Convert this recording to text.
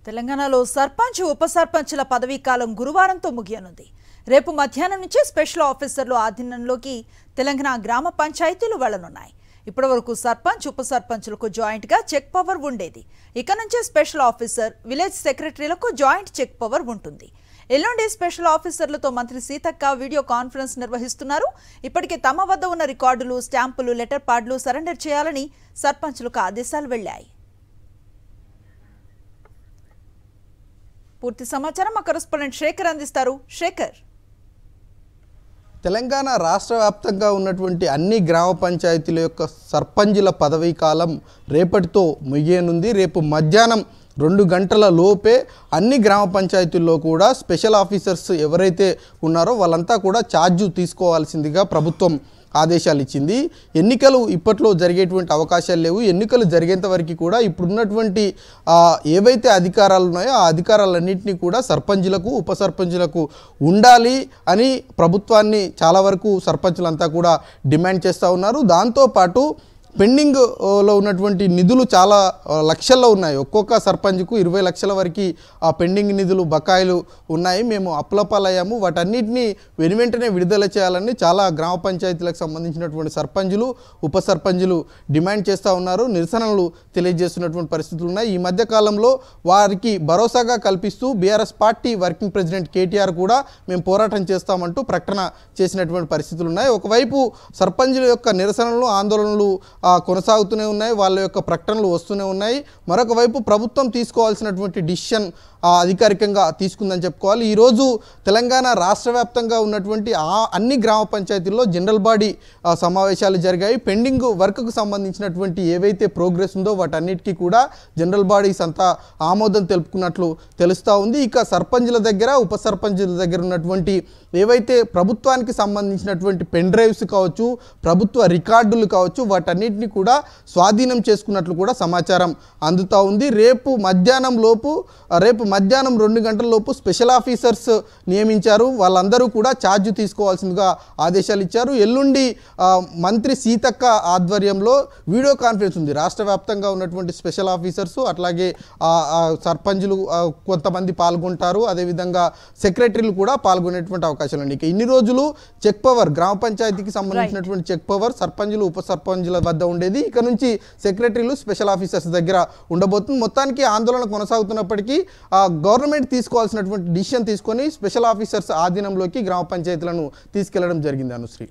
తెలంగాణలో సర్పంచ్ ఉప సర్పంచ్ల పదవీ కాలం గురువారంతో ముగియనుంది. రేపు మధ్యాహ్నం నుంచి స్పెషల్ ఆఫీసర్లు ఆధీనంలోకి తెలంగాణ గ్రామ పంచాయతీలు వెళ్లనున్నాయి. ఇప్పటివరకు సర్పంచ్ ఉప సర్పంచ్లకు జాయింట్ గా చెక్ పవర్ ఉండేది. ఇక నుంచి స్పెషల్ ఆఫీసర్ విలేజ్ సెక్రటరీలకు జాయింట్ చెక్ పవర్ ఉంటుంది. ఎల్లుండి స్పెషల్ ఆఫీసర్లతో మంత్రి సీతక్క వీడియో కాన్ఫరెన్స్ నిర్వహిస్తున్నారు. ఇప్పటికే తమ వద్ద ఉన్న రికార్డులు, స్టాంపులు, లెటర్ ప్యాడ్లు సరెండర్ చేయాలని సర్పంచ్లకు ఆదేశాలు వెళ్లాయి. పూర్తి సమాచారం మా కరెస్పాండెంట్ శేఖర్ అందిస్తారు. శేఖర్, తెలంగాణ రాష్ట్ర వ్యాప్తంగా ఉన్నటువంటి అన్ని గ్రామ పంచాయతీల యొక్క సర్పంచుల పదవీ కాలం రేపటితో ముగియనుంది. రేపు మధ్యాహ్నం 2 గంటల లోపే అన్ని గ్రామ పంచాయతీల్లో కూడా స్పెషల్ ఆఫీసర్స్ ఎవరైతే ఉన్నారో వాళ్ళంతా కూడా ఛార్జ్ తీసుకోవాల్సిందిగా ప్రభుత్వం ఆదేశాలు ఇచ్చింది. ఎన్నికలు ఇప్పట్లో జరిగేటువంటి అవకాశాలు లేవు. ఎన్నికలు జరిగేంత వరకు కూడా ఇప్పుడున్నటువంటి ఏవైతే అధికారాలు ఉన్నాయో ఆ అధికారాలన్నింటినీ కూడా సర్పంచులకు, ఉప సర్పంచులకు ఉండాలి అని ప్రభుత్వాన్ని చాలా వరకు సర్పంచులంతా కూడా డిమాండ్ చేస్తూ ఉన్నారు. దాంతోపాటు పెండింగ్లో ఉన్నటువంటి నిధులు చాలా లక్షల్లో ఉన్నాయి. ఒక్కొక్క సర్పంచ్కు 20 లక్షల వరకు ఆ పెండింగ్ నిధులు బకాయిలు ఉన్నాయి. మేము అప్లపాలయ్యాము. వాటన్నిటినీ వెనువెంటనే విడుదల చేయాలని చాలా గ్రామ పంచాయతీలకు సంబంధించినటువంటి సర్పంచులు, ఉప సర్పంచులు డిమాండ్ చేస్తూ ఉన్నారు. నిరసనలు తెలియజేస్తున్నటువంటి పరిస్థితులు ఉన్నాయి. ఈ మధ్య కాలంలో వారికి భరోసాగా కల్పిస్తూ BRS party working president KTR కూడా మేము పోరాటం చేస్తామంటూ ప్రకటన చేసినటువంటి పరిస్థితులు ఉన్నాయి. ఒకవైపు సర్పంచుల యొక్క నిరసనలు, ఆందోళనలు కొనసాగుతూనే ఉన్నాయి. వాళ్ళ యొక్క ప్రకటనలు వస్తూనే ఉన్నాయి. మరొక వైపు ప్రభుత్వం తీసుకోవాల్సినటువంటి డిసిషన్ అధికారికంగా తీసుకుందని చెప్పుకోవాలి. ఈరోజు తెలంగాణ రాష్ట్ర వ్యాప్తంగా ఉన్నటువంటి అన్ని గ్రామ పంచాయతీల్లో జనరల్ బాడీ సమావేశాలు జరిగాయి. పెండింగ్ వర్క్కు సంబంధించినటువంటి ఏవైతే ప్రోగ్రెస్ ఉందో వాటన్నిటికీ కూడా జనరల్ బాడీస్ అంతా ఆమోదం తెలుపుకున్నట్లు తెలుస్తూ ఉంది. ఇక సర్పంచుల దగ్గర, ఉప సర్పంచుల దగ్గర ఉన్నటువంటి ఏవైతే ప్రభుత్వానికి సంబంధించినటువంటి పెన్ డ్రైవ్స్ కావచ్చు, ప్రభుత్వ రికార్డులు కావచ్చు, వాటన్నిటిని కూడా స్వాధీనం చేసుకున్నట్లు కూడా సమాచారం అందుతూ ఉంది. రేపు మధ్యాహ్నం 2 గంటల లోపు స్పెషల్ ఆఫీసర్స్ నియమించారు. వాళ్ళందరూ కూడా ఛార్జ్ తీసుకోవాల్సిందిగా ఆదేశాలు ఇచ్చారు. ఎల్లుండి మంత్రి సీతక్క ఆధ్వర్యంలో వీడియో కాన్ఫరెన్స్ ఉంది. రాష్ట్ర వ్యాప్తంగా ఉన్నటువంటి స్పెషల్ ఆఫీసర్స్, అట్లాగే సర్పంచులు కొంతమంది పాల్గొంటారు. అదేవిధంగా సెక్రటరీలు కూడా పాల్గొనేటువంటి అవకాశాలు ఉన్నాయి. ఇక ఇన్ని రోజులు చెక్ పవర్, గ్రామ పంచాయతీకి సంబంధించినటువంటి చెక్ పవర్ సర్పంచులు, ఉప సర్పంచుల వద్ద ఉండేది. ఇక నుంచి సెక్రటరీలు, స్పెషల్ ఆఫీసర్స్ దగ్గర ఉండబోతుంది. మొత్తానికి ఆందోళన కొనసాగుతున్నప్పటికీ గవర్నమెంట్ తీసుకోవాల్సినటువంటి డిసిషన్ తీసుకొని స్పెషల్ ఆఫీసర్స్ ఆధీనంలోకి గ్రామ పంచాయతీలను తీసుకెళ్లడం జరిగింది. అనుశ్రీ.